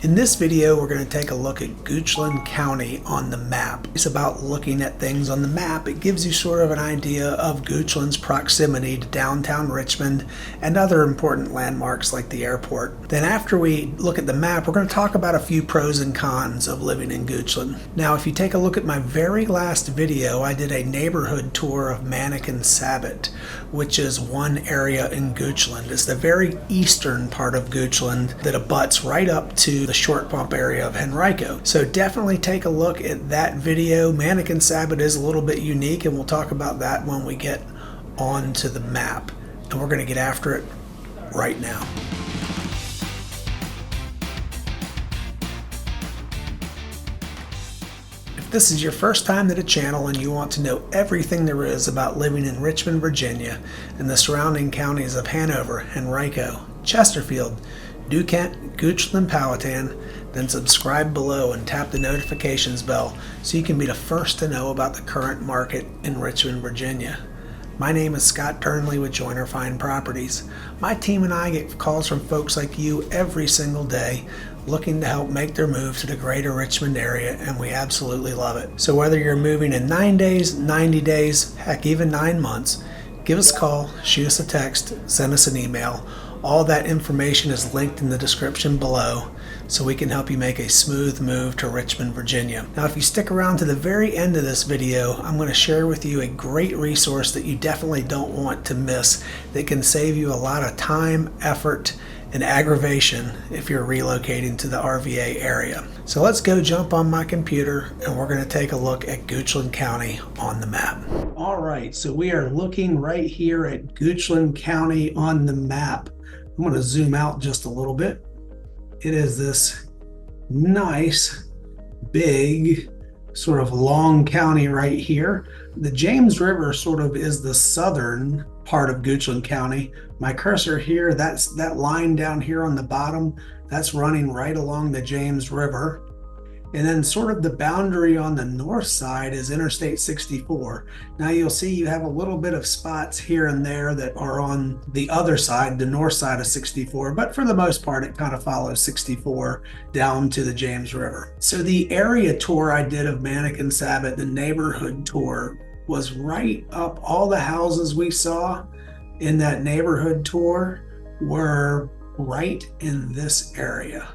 In this video, we're going to take a look at Goochland County on the map. It's about looking at things on the map. It gives you sort of an idea of Goochland's proximity to downtown Richmond and other important landmarks like the airport. Then after we look at the map, we're going to talk about a few pros and cons of living in Goochland. Now, if you take a look at my very last video, I did a neighborhood tour of Mannequin Sabot, which is one area in Goochland. It's the very eastern part of Goochland that abuts right up to the short pump area of Henrico. So definitely take a look at that video. Mannequin Sabot is a little bit unique, and we'll talk about that when we get onto the map. And we're going to get after it right now. If this is your first time at a channel and you want to know everything there is about living in Richmond, Virginia, and the surrounding counties of Hanover, Henrico, Chesterfield, DuKent, Goochland, Powhatan, then subscribe below and tap the notifications bell so you can be the first to know about the current market in Richmond, Virginia. My name is Scott Turnley with Joyner Fine Properties. My team and I get calls from folks like you every single day looking to help make their move to the greater Richmond area, and we absolutely love it. So whether you're moving in 9 days, 90 days, heck, even 9 months, give us a call, shoot us a text, send us an email. All that information is linked in the description below so we can help you make a smooth move to Richmond, Virginia. Now, if you stick around to the very end of this video, I'm going to share with you a great resource that you definitely don't want to miss that can save you a lot of time, effort, and aggravation if you're relocating to the RVA area. So let's go jump on my computer and we're going to take a look at Goochland County on the map. All right, so we are looking right here at Goochland County on the map. I'm going to zoom out just a little bit. It is this nice, big, sort of long county right here. The James River sort of is the southern part of Goochland County. My cursor here, that's that line down here on the bottom, that's running right along the James River. And then sort of the boundary on the north side is Interstate 64. Now you'll see you have a little bit of spots here and there that are on the other side, the north side of 64, but for the most part, it kind of follows 64 down to the James River. So the area tour I did of Mannequin Sabot, the neighborhood tour, was right up. All the houses we saw in that neighborhood tour were right in this area.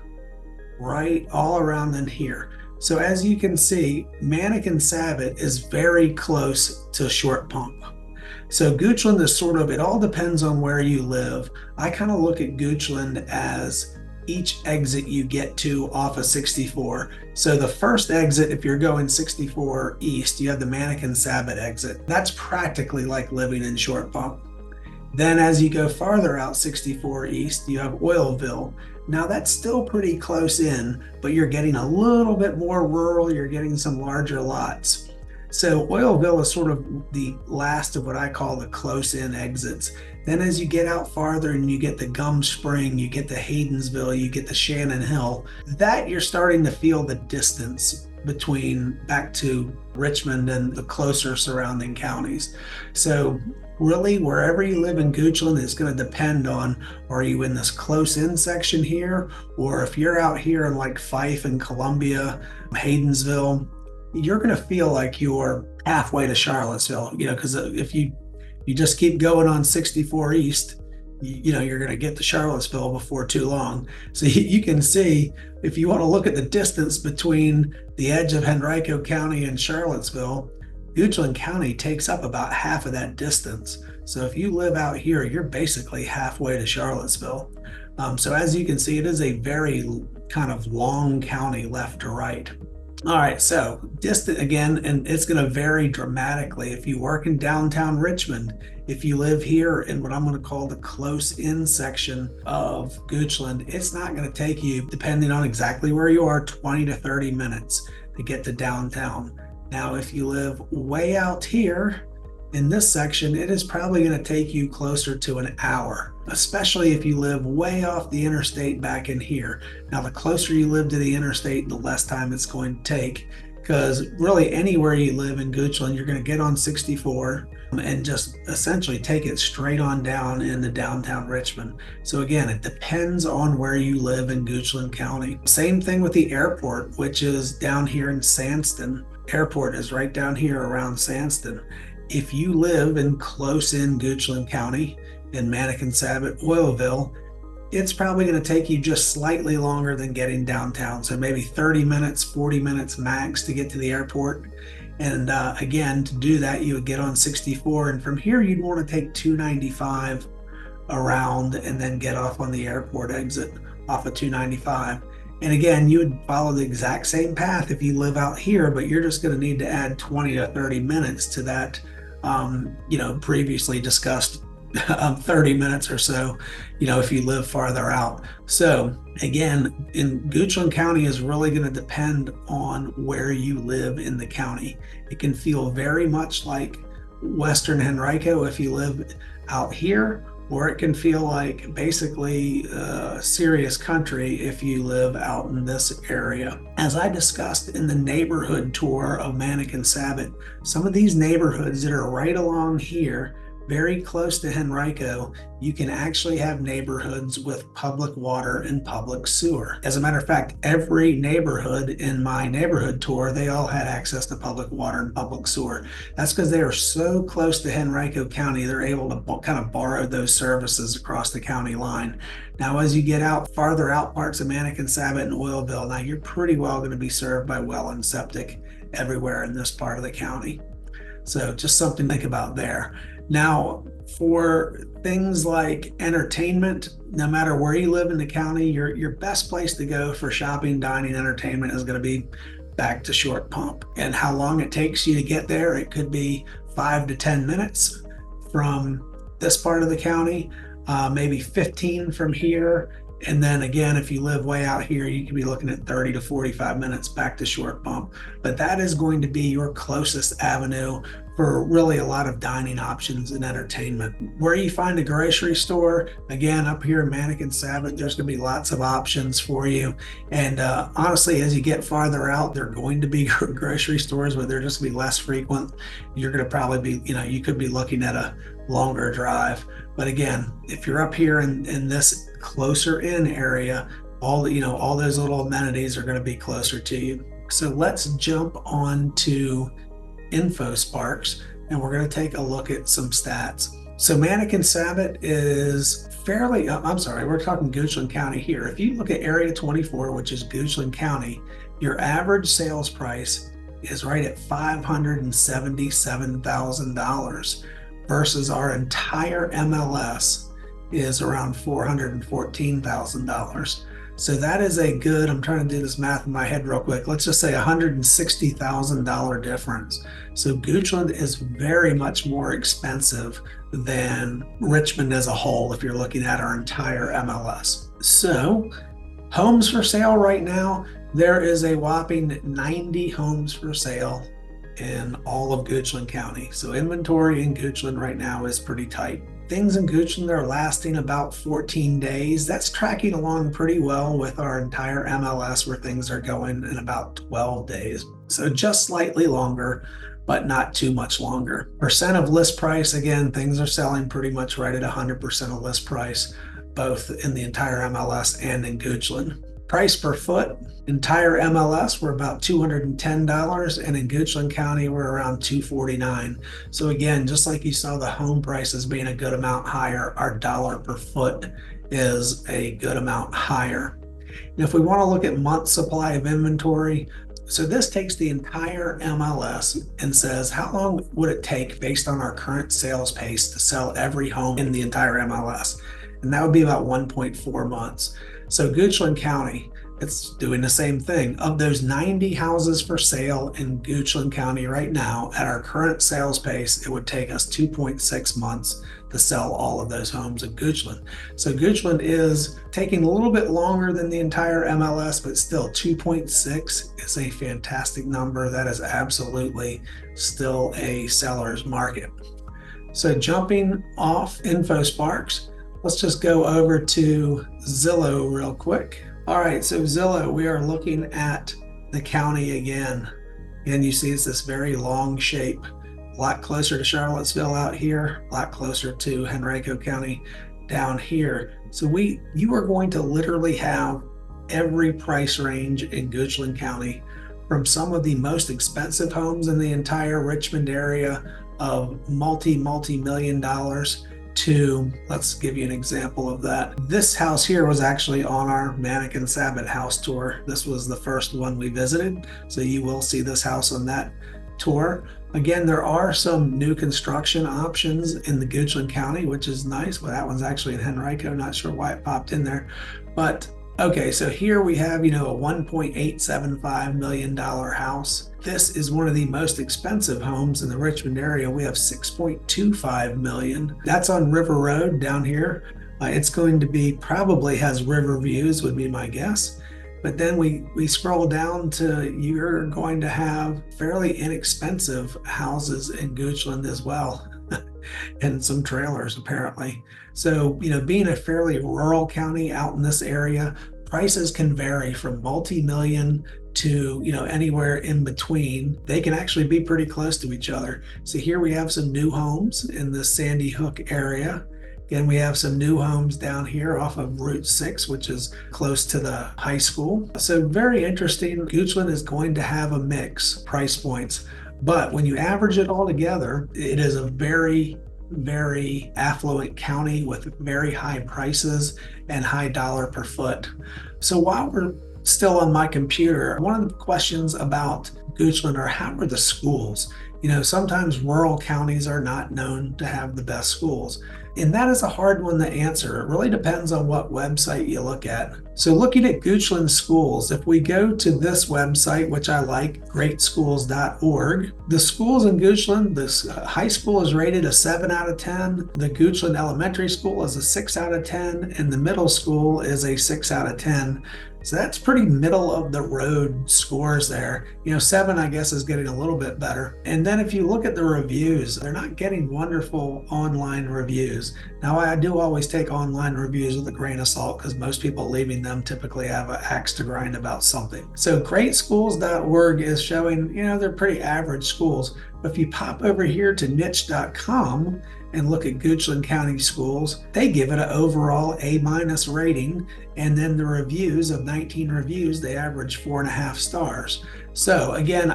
Right all around in here. So as you can see, Mannequin Sabot is very close to Short Pump. So Goochland is sort of, it all depends on where you live. I kind of look at Goochland as each exit you get to off of 64. So the first exit, if you're going 64 east, you have the Mannequin Sabot exit. That's practically like living in Short Pump. Then as you go farther out 64 east, you have Oilville. Now that's still pretty close in, but you're getting a little bit more rural, you're getting some larger lots. So Oilville is sort of the last of what I call the close in exits. Then as you get out farther and you get the Gum Spring, you get to Haydensville, you get to Shannon Hill, that you're starting to feel the distance between back to Richmond and the closer surrounding counties. So really, wherever you live in Goochland is going to depend on, are you in this close in section here, or if you're out here in like Fife and Columbia, Haydensville, you're going to feel like you're halfway to Charlottesville, because if you just keep going on 64 east, you're going to get to Charlottesville before too long. So you can see, if you want to look at the distance between the edge of Henrico County and Charlottesville, Goochland County takes up about half of that distance. So if you live out here, you're basically halfway to Charlottesville. So as you can see, it is a very kind of long county left to right. All right, so distant again, and it's going to vary dramatically. If you work in downtown Richmond, if you live here in what I'm going to call the close in section of Goochland, it's not going to take you, depending on exactly where you are, 20 to 30 minutes to get to downtown. Now, if you live way out here in this section, it is probably going to take you closer to an hour, especially if you live way off the interstate back in here. Now, the closer you live to the interstate, the less time it's going to take, because really anywhere you live in Goochland, you're going to get on 64 and just essentially take it straight on down into downtown Richmond. So again, it depends on where you live in Goochland County. Same thing with the airport, which is down here in Sandston. Airport is right down here around Sandston. If you live in close in Goochland County in Manikin-Sabot, Oilville, it's probably going to take you just slightly longer than getting downtown. So maybe 30 minutes, 40 minutes max to get to the airport. And again, to do that, you would get on 64. And from here, you'd want to take 295 around and then get off on the airport exit off of 295. And again, you would follow the exact same path if you live out here, but you're just going to need to add 20 to 30 minutes to that, previously discussed 30 minutes or so, if you live farther out. So again, in Goochland County is really going to depend on where you live in the county. It can feel very much like Western Henrico if you live out here, or it can feel like basically serious country if you live out in this area. As I discussed in the neighborhood tour of Manikin-Sabot, some of these neighborhoods that are right along here, very close to Henrico, you can actually have neighborhoods with public water and public sewer. As a matter of fact, every neighborhood in my neighborhood tour, they all had access to public water and public sewer. That's because they are so close to Henrico County, they're able to kind of borrow those services across the county line. Now, as you get out farther out parts of Manikin-Sabot and Oilville, now you're pretty well going to be served by well and septic everywhere in this part of the county. So just something to think about there. Now, for things like entertainment, no matter where you live in the county, your best place to go for shopping, dining, entertainment is going to be back to Short Pump. And how long it takes you to get there, it could be 5 to 10 minutes from this part of the county, maybe 15 from here. And then again, if you live way out here, you could be looking at 30 to 45 minutes back to Short Pump. But that is going to be your closest avenue for really a lot of dining options and entertainment. Where you find a grocery store, again, up here in Manikin-Sabot, there's going to be lots of options for you. And honestly, as you get farther out, they're going to be grocery stores, but they're just going to be less frequent. You're going to probably be, you could be looking at a longer drive. But again, if you're up here in this closer in area, all those little amenities are going to be closer to you. So let's jump on to InfoSparks, and we're going to take a look at some stats. So Manikin-Sabot is we're talking Goochland County here. If you look at Area 24, which is Goochland County, your average sales price is right at $577,000 versus our entire MLS is around $414,000. So that is a good, I'm trying to do this math in my head real quick. Let's just say $160,000 difference. So Goochland is very much more expensive than Richmond as a whole if you're looking at our entire MLS. So homes for sale right now, there is a whopping 90 homes for sale in all of Goochland County. So inventory in Goochland right now is pretty tight. Things in Goochland are lasting about 14 days. That's tracking along pretty well with our entire MLS where things are going in about 12 days. So just slightly longer, but not too much longer. Percent of list price, again, things are selling pretty much right at 100% of list price, both in the entire MLS and in Goochland. Price per foot, entire MLS, we're about $210, and in Goochland County, we're around $249. So again, just like you saw the home prices being a good amount higher, our dollar per foot is a good amount higher. And if we want to look at month supply of inventory, so this takes the entire MLS and says, how long would it take based on our current sales pace to sell every home in the entire MLS? And that would be about 1.4 months. So Goochland County, it's doing the same thing. Of those 90 houses for sale in Goochland County right now, at our current sales pace, it would take us 2.6 months to sell all of those homes in Goochland. So Goochland is taking a little bit longer than the entire MLS, but still 2.6 is a fantastic number. That is absolutely still a seller's market. So jumping off InfoSparks, let's just go over to Zillow real quick. All right, so Zillow, we are looking at the county again. And you see it's this very long shape, a lot closer to Charlottesville out here, a lot closer to Henrico County down here. So you are going to literally have every price range in Goochland County, from some of the most expensive homes in the entire Richmond area of multi-million dollars to, let's give you an example of that. This house here was actually on our Mannequin Sabbath house tour. This was the first one we visited, so you will see this house on that tour. Again, there are some new construction options in the Goochland County, which is nice. Well, that one's actually in Henrico, not sure why it popped in there. But okay, so here we have, a $1.875 million house. This is one of the most expensive homes in the Richmond area. We have $6.25 million. That's on River Road down here. It's going to be, probably has river views, would be my guess. But then we scroll down to, you're going to have fairly inexpensive houses in Goochland as well, and some trailers apparently. So, being a fairly rural county out in this area, prices can vary from multi-million to, anywhere in between. They can actually be pretty close to each other. So here we have some new homes in the Sandy Hook area. Again, we have some new homes down here off of Route 6, which is close to the high school. So very interesting. Goochland is going to have a mix price points, but when you average it all together, it is a very, very affluent county with very high prices and high dollar per foot. So while we're still on my computer, one of the questions about Goochland are, how are the schools? Sometimes rural counties are not known to have the best schools. And that is a hard one to answer. It really depends on what website you look at. So looking at Goochland schools, if we go to this website, which I like, greatschools.org, the schools in Goochland, this high school is rated a 7 out of 10. The Goochland Elementary School is a 6 out of 10, and the middle school is a 6 out of 10. So that's pretty middle of the road scores there. 7, I guess, is getting a little bit better. And then if you look at the reviews, they're not getting wonderful online reviews. Now, I do always take online reviews with a grain of salt, because most people leaving them typically have an axe to grind about something. So greatschools.org is showing, they're pretty average schools. But if you pop over here to niche.com and look at Goochland County schools, they give it an overall A- rating. And then the reviews, of 19 reviews, they average 4.5 stars. So again,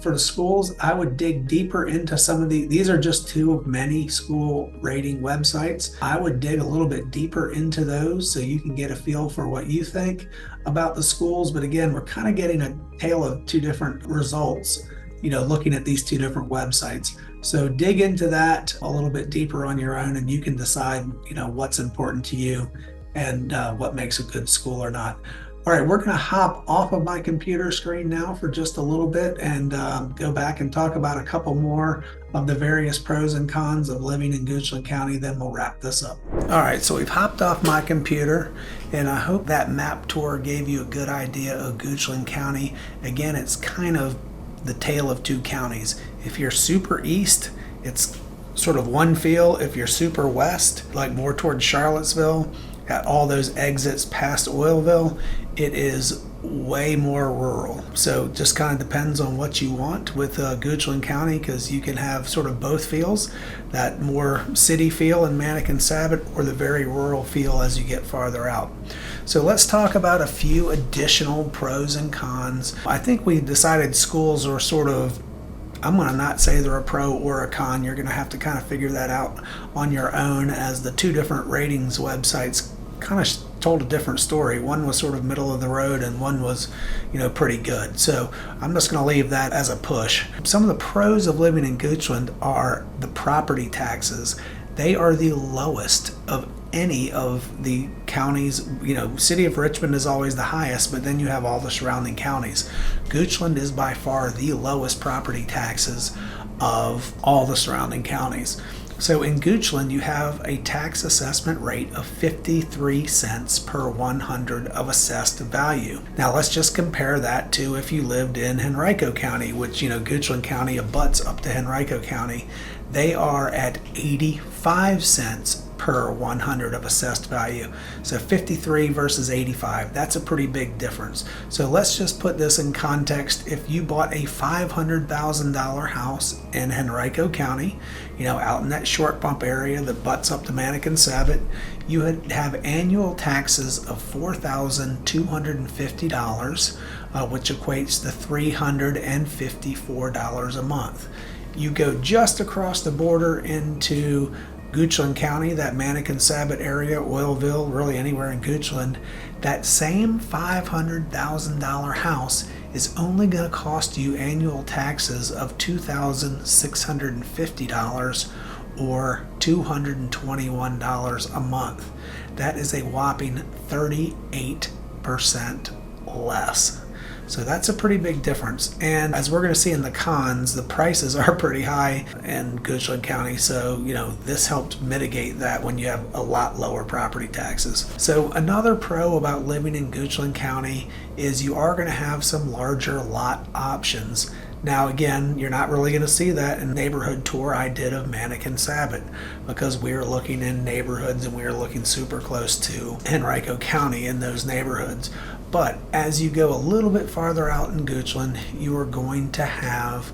for the schools, I would dig deeper into some of these are just two of many school rating websites. I would dig a little bit deeper into those so you can get a feel for what you think about the schools. But again, we're kind of getting a tale of two different results, looking at these two different websites. So dig into that a little bit deeper on your own, and you can decide, what's important to you and what makes a good school or not. All right, we're going to hop off of my computer screen now for just a little bit and go back and talk about a couple more of the various pros and cons of living in Goochland County. Then we'll wrap this up. All right, so we've hopped off my computer, and I hope that map tour gave you a good idea of Goochland County. Again, it's kind of the tale of two counties. If you're super east, it's sort of one feel. If you're super west, like more towards Charlottesville, at all those exits past Oilville, it is way more rural. So just kind of depends on what you want with Goochland County, because you can have sort of both feels, that more city feel in Mannequin Sabbath, or the very rural feel as you get farther out. So let's talk about a few additional pros and cons. I think we decided schools are sort of, I'm going to not say they're a pro or a con. You're going to have to kind of figure that out on your own, as the two different ratings websites kind of told a different story. One was sort of middle of the road, and one was, pretty good. So I'm just going to leave that as a push. Some of the pros of living in Goochland are the property taxes. They are the lowest of any of the counties. City of Richmond is always the highest, but then you have all the surrounding counties. Goochland is by far the lowest property taxes of all the surrounding counties. So in Goochland, you have a tax assessment rate of 53 cents per 100 of assessed value. Now let's just compare that to if you lived in Henrico County, which, Goochland County abuts up to Henrico County. they are at 85 cents per 100 of assessed value. So 53 versus 85, that's a pretty big difference. So let's just put this in context. If you bought a $500,000 house in Henrico County, out in that short bump area that butts up to Manikin Sabot, you would have annual taxes of $4,250, which equates to $354 a month. You go just across the border into Goochland County, that Manikin Sabot area, Oilville, really anywhere in Goochland, that same $500,000 house is only going to cost you annual taxes of $2,650 or $221 a month. That is a whopping 38% less. So that's a pretty big difference. And as we're going to see in the cons, the prices are pretty high in Goochland County. So, this helped mitigate that when you have a lot lower property taxes. So another pro about living in Goochland County is you are going to have some larger lot options. Now again, you're not really going to see that in the neighborhood tour I did of Manikin Sabot, because we were looking in neighborhoods and we were looking super close to Henrico County in those neighborhoods. But as you go a little bit farther out in Goochland, you are going to have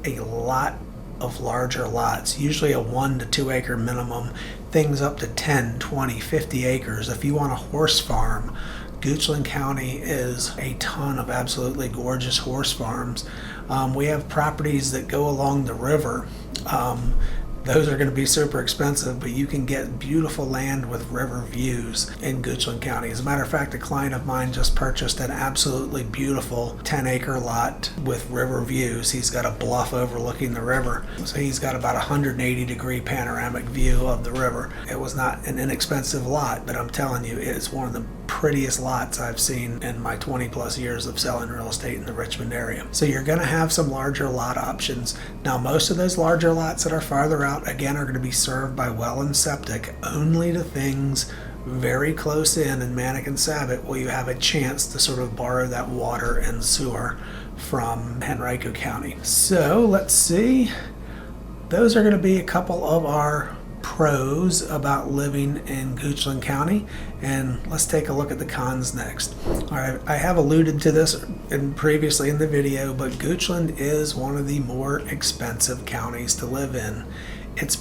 a lot of larger lots, usually a 1 to 2 acre minimum, things up to 10, 20, 50 acres. If you want a horse farm, Goochland County is a ton of absolutely gorgeous horse farms. We have properties that go along the river. Those are going to be super expensive, but you can get beautiful land with river views in Goochland County. As a matter of fact, a client of mine just purchased an absolutely beautiful 10-acre lot with river views. He's got a bluff overlooking the river, so he's got about a 180-degree panoramic view of the river. It was not an inexpensive lot, but I'm telling you, it's one of the prettiest lots I've seen in my 20 plus years of selling real estate in the Richmond area. So you're going to have some larger lot options. Now, most of those larger lots that are farther out, again, are going to be served by well and septic only to things very close in Manikin Sabot, will you have a chance to sort of borrow that water and sewer from Henrico County. So let's see. Those are going to be a couple of our pros about living in Goochland County, and let's take a look at the cons next. All right, I have alluded to this previously in the video, but Goochland is one of the more expensive counties to live in. Its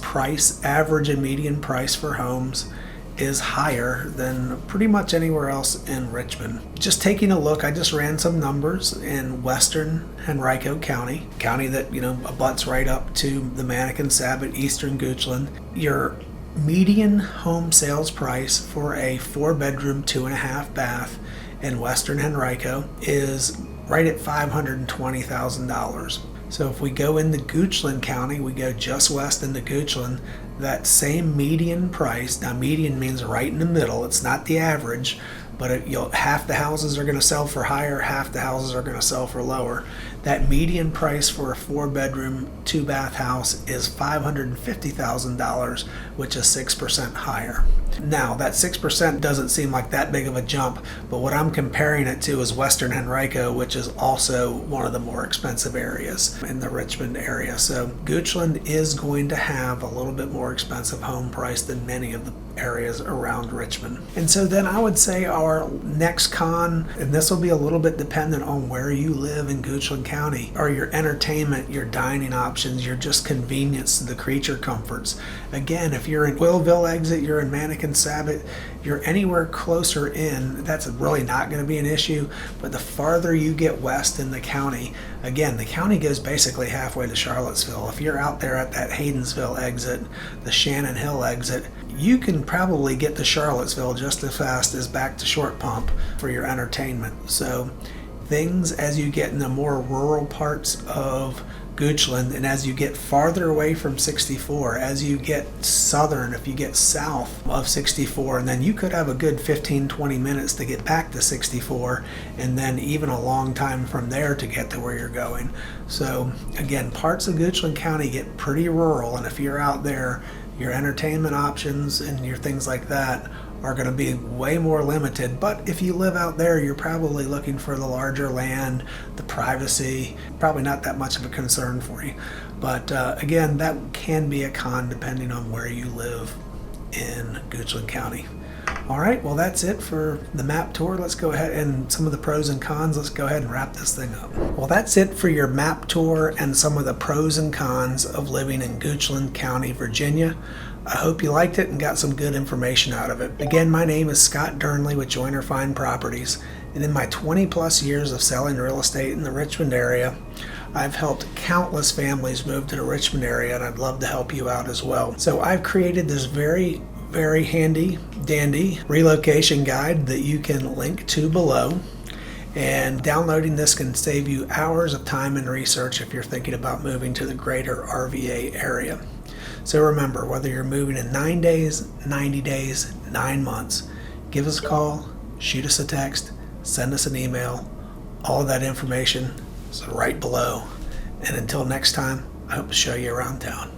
average and median price for homes is higher than pretty much anywhere else in Richmond. Just taking a look, I just ran some numbers in western Henrico County that abuts right up to the Manikin Sabot, eastern Goochland. Your median home sales price for a 4-bedroom, 2.5 bath in western Henrico is right at $520,000. So if we go into Goochland County, we go just west into Goochland, that same median price, now median means right in the middle, it's not the average, but half the houses are going to sell for higher, half the houses are going to sell for lower. That median price for a 4-bedroom, 2-bath house is $550,000, which is 6% higher. Now, that 6% doesn't seem like that big of a jump, but what I'm comparing it to is Western Henrico, which is also one of the more expensive areas in the Richmond area. So Goochland is going to have a little bit more expensive home price than many of the areas around Richmond. And so then I would say our next con, and this will be a little bit dependent on where you live in Goochland County, are your entertainment, your dining options, your just convenience, the creature comforts. Again, if you're in Oilville exit, you're in Manikin Sabot, you're anywhere closer in, that's really not going to be an issue. But the farther you get west in the county, again, the county goes basically halfway to Charlottesville. If you're out there at that Haydensville exit, the Shannon Hill exit, you can probably get to Charlottesville just as fast as back to Short Pump for your entertainment. So things, as you get in the more rural parts of Goochland, and as you get farther away from 64, as you get southern, if you get south of 64, and then you could have a good 15-20 minutes to get back to 64, and then even a long time from there to get to where you're going. So again, parts of Goochland County get pretty rural, and if you're out there, your entertainment options and your things like that are going to be way more limited. But if you live out there, you're probably looking for the larger land, the privacy, probably not that much of a concern for you. But again, that can be a con depending on where you live in Goochland County. All right, well, that's it for the map tour. Let's go ahead and some of the pros and cons. Let's go ahead and wrap this thing up. Well, that's it for your map tour and some of the pros and cons of living in Goochland County, Virginia. I hope you liked it and got some good information out of it. Again, my name is Scott Durnley with Joyner Fine Properties, and in my 20 plus years of selling real estate in the Richmond area, I've helped countless families move to the Richmond area, and I'd love to help you out as well. So I've created this very handy dandy relocation guide that you can link to below, and downloading this can save you hours of time and research if you're thinking about moving to the greater RVA area. So remember, whether you're moving in 9 days, 90 days, 9 months, give us a call, shoot us a text, send us an email. All of that information is right below. And until next time, I hope to show you around town.